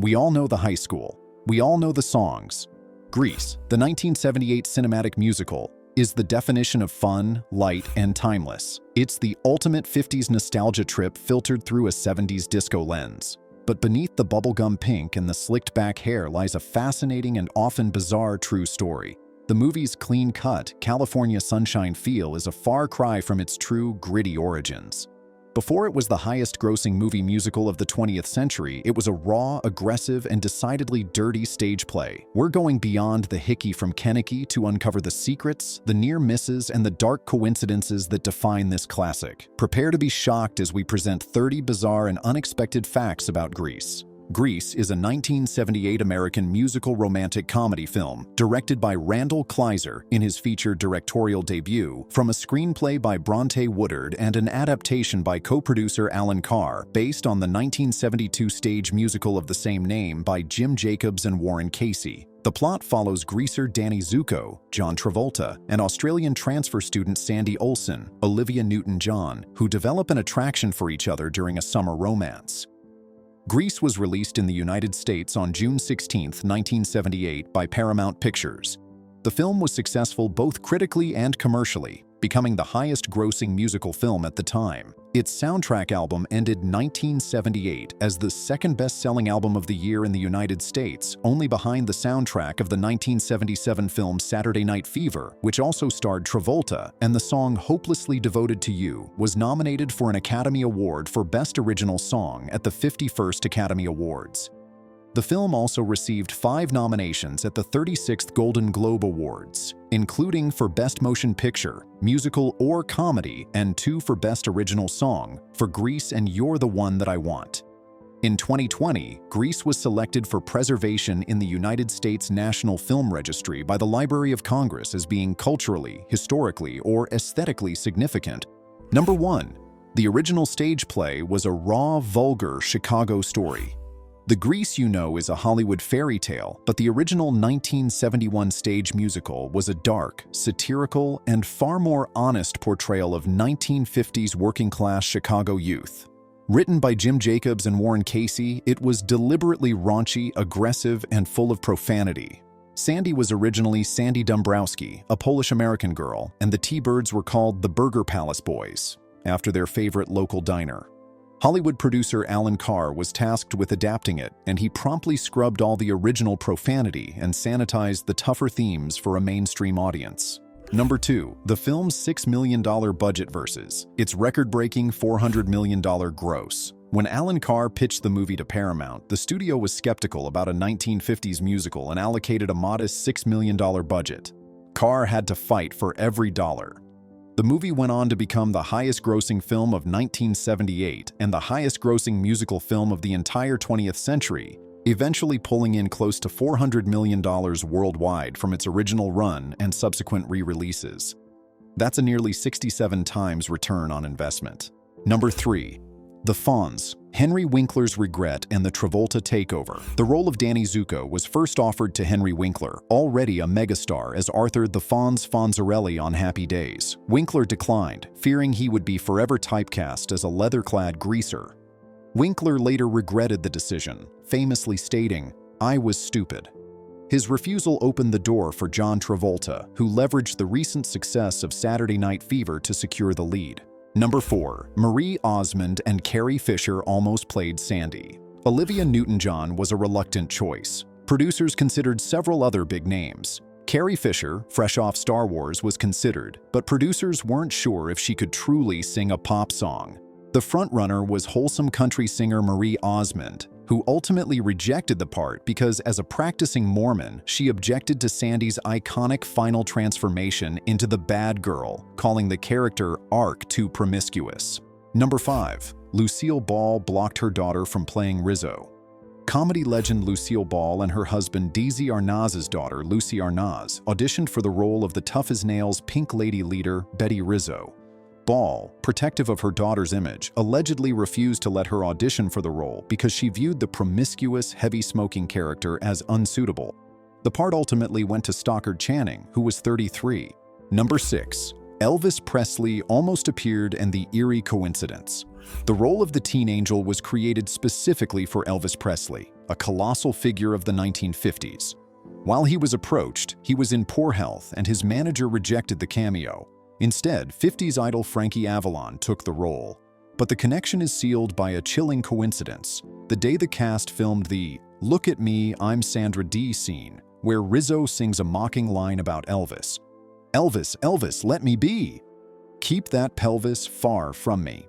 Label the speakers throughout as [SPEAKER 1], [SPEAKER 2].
[SPEAKER 1] We all know the high school. We all know the songs. Grease, the 1978 cinematic musical, is the definition of fun, light, and timeless. It's the ultimate 50s nostalgia trip filtered through a 70s disco lens. But beneath the bubblegum pink and the slicked-back hair lies a fascinating and often bizarre true story. The movie's clean-cut, California sunshine feel is a far cry from its true, gritty origins. Before it was the highest-grossing movie musical of the 20th century, it was a raw, aggressive, and decidedly dirty stage play. We're going beyond the hickey from Kenickie to uncover the secrets, the near misses, and the dark coincidences that define this classic. Prepare to be shocked as we present 30 bizarre and unexpected facts about Grease. Grease is a 1978 American musical romantic comedy film directed by Randall Kleiser in his feature directorial debut, from a screenplay by Bronte Woodard and an adaptation by co-producer Alan Carr, based on the 1972 stage musical of the same name by Jim Jacobs and Warren Casey. The plot follows greaser Danny Zuko, John Travolta, and Australian transfer student Sandy Olsen, Olivia Newton-John, who develop an attraction for each other during a summer romance. Grease was released in the United States on June 16, 1978 by Paramount Pictures. The film was successful both critically and commercially, becoming the highest-grossing musical film at the time. Its soundtrack album ended 1978 as the second best-selling album of the year in the United States, only behind the soundtrack of the 1977 film Saturday Night Fever, which also starred Travolta, and the song Hopelessly Devoted to You was nominated for an Academy Award for Best Original Song at the 51st Academy Awards. The film also received 5 nominations at the 36th Golden Globe Awards, including for Best Motion Picture, Musical or Comedy, and 2 for Best Original Song for Grease and You're the One That I Want. In 2020, Grease was selected for preservation in the United States National Film Registry by the Library of Congress as being culturally, historically, or aesthetically significant. Number 1. The original stage play was a raw, vulgar Chicago story. The Grease you know is a Hollywood fairy tale, but the original 1971 stage musical was a dark, satirical, and far more honest portrayal of 1950s working-class Chicago youth. Written by Jim Jacobs and Warren Casey, it was deliberately raunchy, aggressive, and full of profanity. Sandy was originally Sandy Dombrowski, a Polish-American girl, and the T-Birds were called the Burger Palace Boys, after their favorite local diner. Hollywood producer Alan Carr was tasked with adapting it, and he promptly scrubbed all the original profanity and sanitized the tougher themes for a mainstream audience. Number 2. The film's $6 million budget versus its record-breaking $400 million gross. When Alan Carr pitched the movie to Paramount, the studio was skeptical about a 1950s musical and allocated a modest $6 million budget. Carr had to fight for every dollar. The movie went on to become the highest-grossing film of 1978 and the highest-grossing musical film of the entire 20th century, eventually pulling in close to $400 million worldwide from its original run and subsequent re-releases. That's a nearly 67 times return on investment. Number 3. The Fonz, Henry Winkler's Regret and the Travolta Takeover. The role of Danny Zuko was first offered to Henry Winkler, already a megastar, as Arthur the Fonz Fonzarelli on Happy Days. Winkler declined, fearing he would be forever typecast as a leather-clad greaser. Winkler later regretted the decision, famously stating, "I was stupid." His refusal opened the door for John Travolta, who leveraged the recent success of Saturday Night Fever to secure the lead. Number 4. Marie Osmond and Carrie Fisher almost played Sandy. Olivia Newton-John was a reluctant choice. Producers considered several other big names. Carrie Fisher, fresh off Star Wars, was considered, but producers weren't sure if she could truly sing a pop song. The frontrunner was wholesome country singer Marie Osmond, who ultimately rejected the part because, as a practicing Mormon, she objected to Sandy's iconic final transformation into the bad girl, calling the character arc too promiscuous. Number 5. Lucille Ball blocked her daughter from playing Rizzo. Comedy legend Lucille Ball and her husband Desi Arnaz's daughter, Lucy Arnaz, auditioned for the role of the tough-as-nails Pink Lady leader, Betty Rizzo. Ball, protective of her daughter's image, allegedly refused to let her audition for the role because she viewed the promiscuous, heavy-smoking character as unsuitable. The part ultimately went to Stockard Channing, who was 33. Number 6. Elvis Presley almost appeared and the eerie coincidence. The role of the teen angel was created specifically for Elvis Presley, a colossal figure of the 1950s. While he was approached, he was in poor health and his manager rejected the cameo. Instead, 50s idol Frankie Avalon took the role. But the connection is sealed by a chilling coincidence. The day the cast filmed the "Look at Me, I'm Sandra Dee" scene, where Rizzo sings a mocking line about Elvis. "Elvis, Elvis, let me be. Keep that pelvis far from me."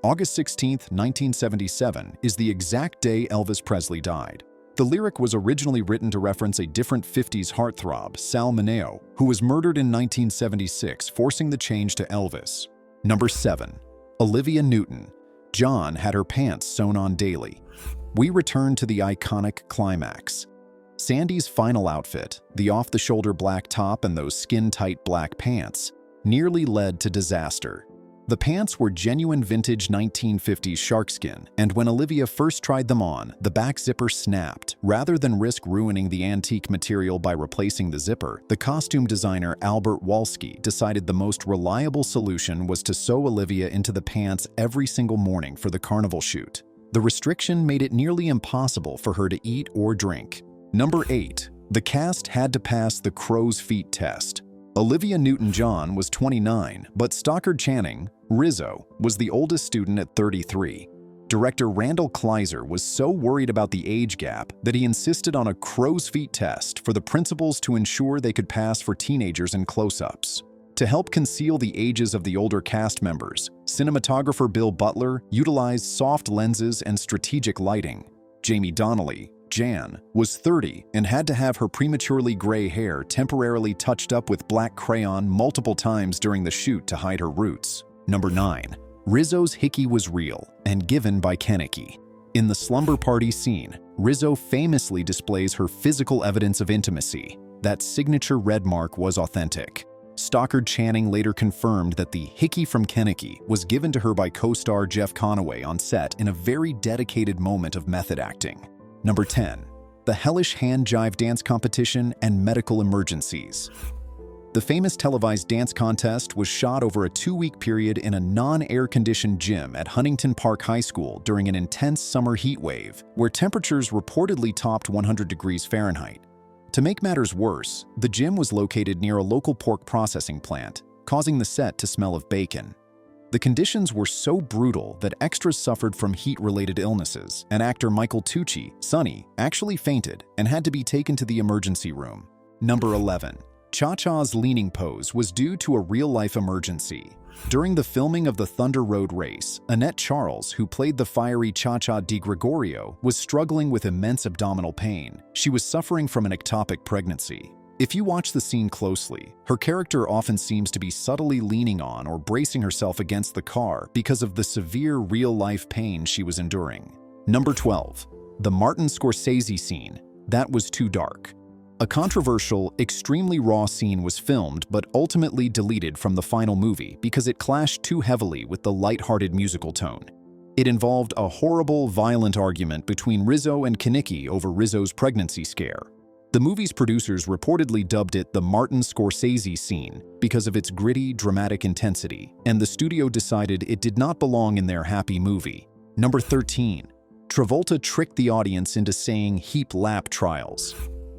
[SPEAKER 1] August 16, 1977 is the exact day Elvis Presley died. The lyric was originally written to reference a different 50s heartthrob, Sal Mineo, who was murdered in 1976, forcing the change to Elvis. Number 7. Olivia Newton-John had her pants sewn on daily. We return to the iconic climax. Sandy's final outfit, the off-the-shoulder black top and those skin-tight black pants, nearly led to disaster. The pants were genuine vintage 1950s sharkskin, and when Olivia first tried them on, the back zipper snapped. Rather than risk ruining the antique material by replacing the zipper, the costume designer Albert Wolski decided the most reliable solution was to sew Olivia into the pants every single morning for the carnival shoot. The restriction made it nearly impossible for her to eat or drink. Number 8. The cast had to pass the crow's feet test. Olivia Newton-John was 29, but Stockard Channing, Rizzo, was the oldest student at 33. Director Randall Kleiser was so worried about the age gap that he insisted on a crow's feet test for the principals to ensure they could pass for teenagers in close-ups. To help conceal the ages of the older cast members, cinematographer Bill Butler utilized soft lenses and strategic lighting. Jamie Donnelly, Jan, was 30 and had to have her prematurely gray hair temporarily touched up with black crayon multiple times during the shoot to hide her roots. Number 9. Rizzo's hickey was real and given by Kenickie. In the slumber party scene, Rizzo famously displays her physical evidence of intimacy. That signature red mark was authentic. Stockard Channing later confirmed that the hickey from Kenickie was given to her by co-star Jeff Conaway on set in a very dedicated moment of method acting. Number 10. The hellish hand jive dance competition and medical emergencies. The famous televised dance contest was shot over a 2-week period in a non-air-conditioned gym at Huntington Park High School during an intense summer heat wave, where temperatures reportedly topped 100 degrees Fahrenheit. To make matters worse, the gym was located near a local pork processing plant, causing the set to smell of bacon. The conditions were so brutal that extras suffered from heat-related illnesses, and actor Michael Tucci, Sonny, actually fainted and had to be taken to the emergency room. Number 11. Cha-Cha's leaning pose was due to a real-life emergency. During the filming of the Thunder Road race, Annette Charles, who played the fiery Cha-Cha Di Gregorio, was struggling with immense abdominal pain. She was suffering from an ectopic pregnancy. If you watch the scene closely, her character often seems to be subtly leaning on or bracing herself against the car because of the severe real-life pain she was enduring. Number 12. The Martin Scorsese scene. That was too dark. A controversial, extremely raw scene was filmed but ultimately deleted from the final movie because it clashed too heavily with the light-hearted musical tone. It involved a horrible, violent argument between Rizzo and Kenickie over Rizzo's pregnancy scare. The movie's producers reportedly dubbed it the Martin Scorsese scene because of its gritty, dramatic intensity, and the studio decided it did not belong in their happy movie. Number 13. Travolta tricked the audience into saying "heap lap trials."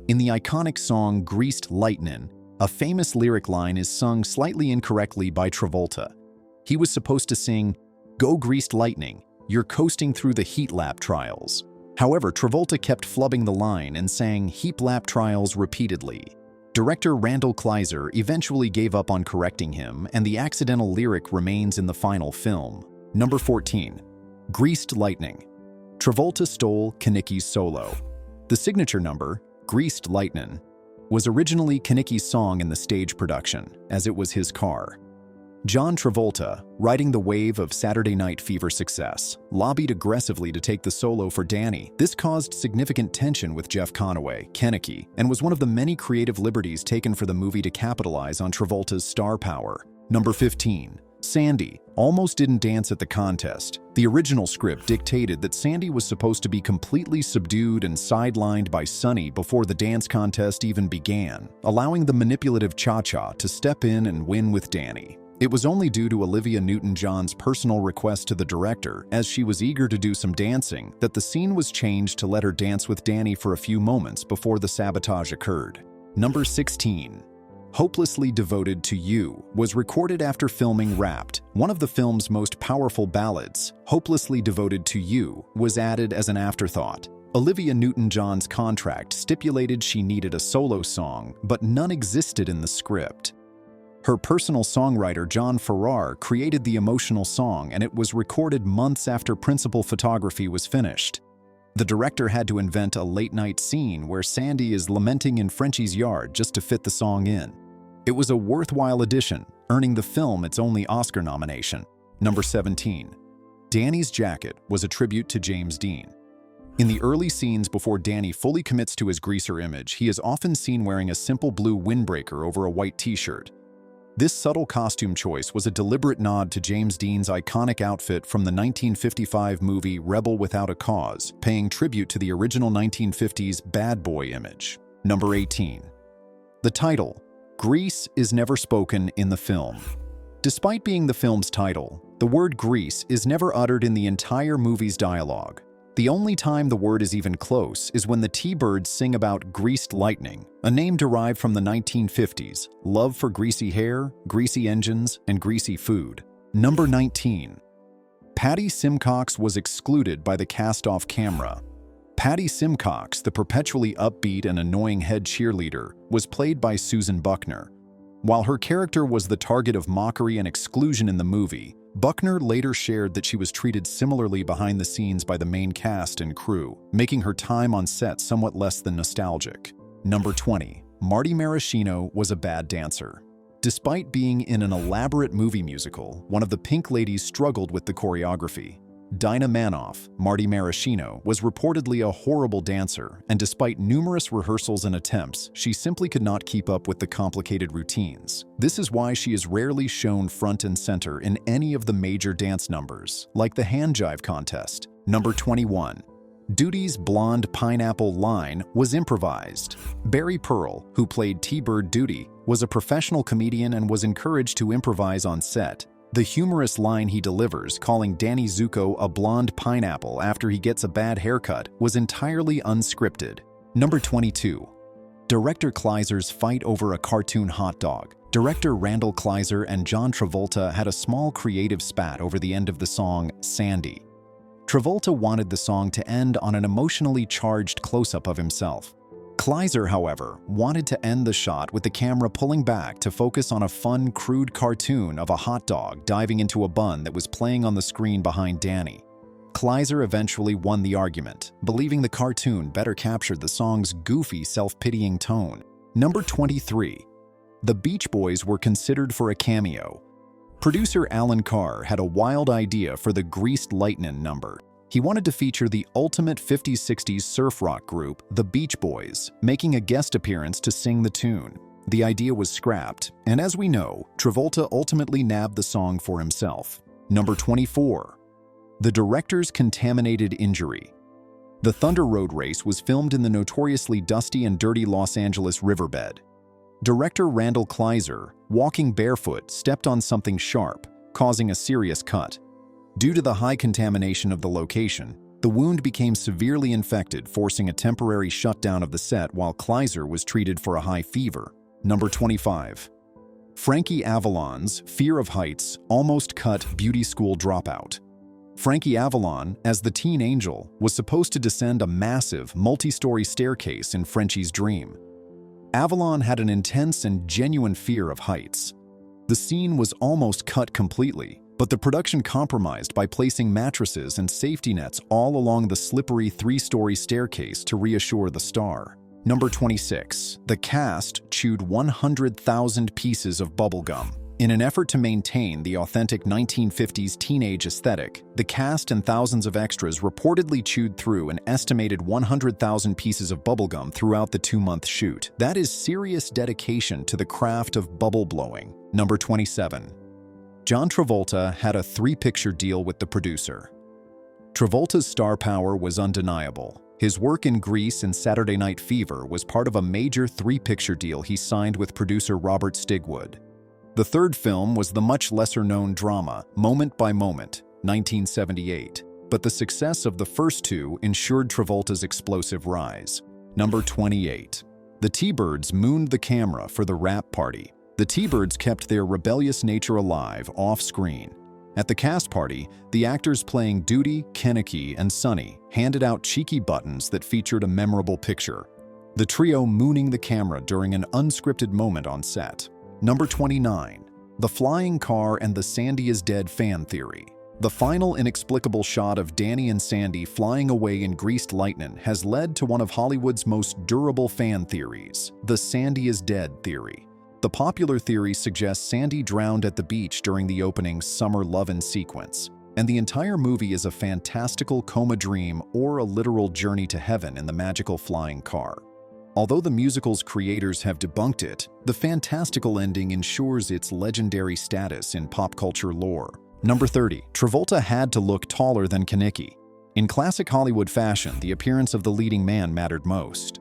[SPEAKER 1] In the iconic song Greased Lightnin', a famous lyric line is sung slightly incorrectly by Travolta. He was supposed to sing, "Go greased lightning, you're coasting through the heat lap trials." However, Travolta kept flubbing the line and sang "heap lap trials" repeatedly. Director Randall Kleiser eventually gave up on correcting him, and the accidental lyric remains in the final film. Number 14. Greased Lightning. Travolta stole Kenickie's solo. The signature number, Greased Lightnin', was originally Kenickie's song in the stage production, as it was his car. John Travolta, riding the wave of Saturday Night Fever success, lobbied aggressively to take the solo for Danny. This caused significant tension with Jeff Conaway, Kenickie, and was one of the many creative liberties taken for the movie to capitalize on Travolta's star power. Number 15. Sandy almost didn't dance at the contest. The original script dictated that Sandy was supposed to be completely subdued and sidelined by Sonny before the dance contest even began, allowing the manipulative Cha-Cha to step in and win with Danny. It was only due to Olivia Newton-John's personal request to the director, as she was eager to do some dancing, that the scene was changed to let her dance with Danny for a few moments before the sabotage occurred. Number 16. Hopelessly Devoted to You was recorded after filming Wrapped. One of the film's most powerful ballads, Hopelessly Devoted to You, was added as an afterthought. Olivia Newton-John's contract stipulated she needed a solo song, but none existed in the script. Her personal songwriter John Farrar created the emotional song, and it was recorded months after principal photography was finished. The director had to invent a late-night scene where Sandy is lamenting in Frenchie's yard just to fit the song in. It was a worthwhile addition, earning the film its only Oscar nomination. Number 17. Danny's Jacket was a tribute to James Dean. In the early scenes before Danny fully commits to his greaser image, he is often seen wearing a simple blue windbreaker over a white t-shirt. This subtle costume choice was a deliberate nod to James Dean's iconic outfit from the 1955 movie Rebel Without a Cause, paying tribute to the original 1950s bad boy image. Number 18. The title, Grease, is never spoken in the film. Despite being the film's title, the word Grease is never uttered in the entire movie's dialogue. The only time the word is even close is when the T-Birds sing about greased lightning, a name derived from the 1950s, love for greasy hair, greasy engines, and greasy food. Number 19. Patty Simcox was excluded by the cast-off camera. Patty Simcox, the perpetually upbeat and annoying head cheerleader, was played by Susan Buckner. While her character was the target of mockery and exclusion in the movie, Buckner later shared that she was treated similarly behind the scenes by the main cast and crew, making her time on set somewhat less than nostalgic. Number 20. Marty Maraschino was a bad dancer. Despite being in an elaborate movie musical, one of the Pink Ladies struggled with the choreography. Dinah Manoff, Marty Maraschino, was reportedly a horrible dancer, and despite numerous rehearsals and attempts, she simply could not keep up with the complicated routines. This is why she is rarely shown front and center in any of the major dance numbers, like the hand jive contest. Number 21. Duty's blonde pineapple line was improvised. Barry Pearl, who played T-Bird Duty, was a professional comedian and was encouraged to improvise on set. The humorous line he delivers, calling Danny Zuko a blonde pineapple after he gets a bad haircut, was entirely unscripted. Number 22. Director Kleiser's fight over a cartoon hot dog. Director Randall Kleiser and John Travolta had a small creative spat over the end of the song, Sandy. Travolta wanted the song to end on an emotionally charged close-up of himself. Kleiser, however, wanted to end the shot with the camera pulling back to focus on a fun, crude cartoon of a hot dog diving into a bun that was playing on the screen behind Danny. Kleiser eventually won the argument, believing the cartoon better captured the song's goofy, self-pitying tone. Number 23. The Beach Boys were considered for a cameo. Producer Alan Carr had a wild idea for the Greased Lightnin' number. He wanted to feature the ultimate 50s-60s surf rock group, the Beach Boys, making a guest appearance to sing the tune. The idea was scrapped, and as we know, Travolta ultimately nabbed the song for himself. Number 24. The Director's Contaminated Injury. The Thunder Road race was filmed in the notoriously dusty and dirty Los Angeles riverbed. Director Randall Kleiser, walking barefoot, stepped on something sharp, causing a serious cut. Due to the high contamination of the location, the wound became severely infected, forcing a temporary shutdown of the set while Kleiser was treated for a high fever. Number 25. Frankie Avalon's Fear of Heights almost cut beauty school dropout. Frankie Avalon, as the teen angel, was supposed to descend a massive, multi-story staircase in Frenchie's dream. Avalon had an intense and genuine fear of heights. The scene was almost cut completely, but the production compromised by placing mattresses and safety nets all along the slippery 3-story staircase to reassure the star. Number 26. The cast chewed 100,000 pieces of bubblegum. In an effort to maintain the authentic 1950s teenage aesthetic, the cast and thousands of extras reportedly chewed through an estimated 100,000 pieces of bubblegum throughout the 2-month shoot. That is serious dedication to the craft of bubble blowing. Number 27. John Travolta had a 3-picture deal with the producer. Travolta's star power was undeniable. His work in Grease and Saturday Night Fever was part of a major 3-picture deal he signed with producer Robert Stigwood. The third film was the much lesser-known drama Moment by Moment, 1978, but the success of the first two ensured Travolta's explosive rise. Number 28. The T-Birds mooned the camera for the rap party. The T-Birds kept their rebellious nature alive off-screen. At the cast party, the actors playing Duty, Kennedy, and Sonny handed out cheeky buttons that featured a memorable picture. The trio mooning the camera during an unscripted moment on set. Number 29. The flying car and the Sandy is dead fan theory. The final inexplicable shot of Danny and Sandy flying away in greased lightning has led to one of Hollywood's most durable fan theories, the Sandy is dead theory. The popular theory suggests Sandy drowned at the beach during the opening Summer Lovin' sequence, and the entire movie is a fantastical coma dream or a literal journey to heaven in the magical flying car. Although the musical's creators have debunked it, the fantastical ending ensures its legendary status in pop culture lore. Number 30. Travolta had to look taller than Kennedy. In classic Hollywood fashion, the appearance of the leading man mattered most.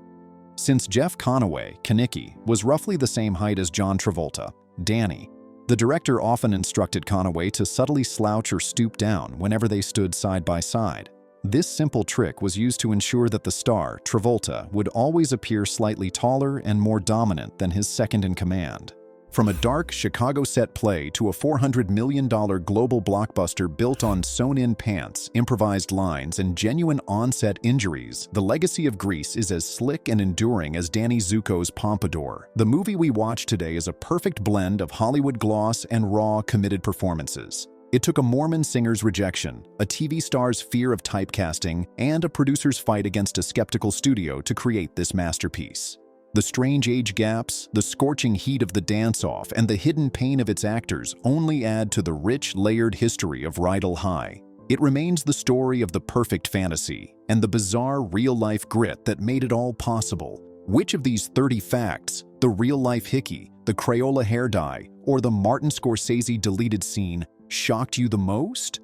[SPEAKER 1] Since Jeff Conaway, Kennedy, was roughly the same height as John Travolta, Danny, the director often instructed Conaway to subtly slouch or stoop down whenever they stood side by side. This simple trick was used to ensure that the star, Travolta, would always appear slightly taller and more dominant than his second-in-command. From a dark Chicago-set play to a $400 million global blockbuster built on sewn-in pants, improvised lines, and genuine on-set injuries, the legacy of Grease is as slick and enduring as Danny Zuko's pompadour. The movie we watch today is a perfect blend of Hollywood gloss and raw, committed performances. It took a Mormon singer's rejection, a TV star's fear of typecasting, and a producer's fight against a skeptical studio to create this masterpiece. The strange age gaps, the scorching heat of the dance-off, and the hidden pain of its actors only add to the rich, layered history of Rydell High. It remains the story of the perfect fantasy and the bizarre real-life grit that made it all possible. Which of these 30 facts, the real-life hickey, the Crayola hair dye, or the Martin Scorsese deleted scene, shocked you the most?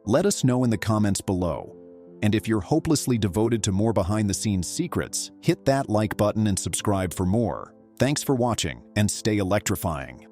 [SPEAKER 1] Let us know in the comments below. And if you're hopelessly devoted to more behind-the-scenes secrets, hit that like button and subscribe for more. Thanks for watching, and stay electrifying.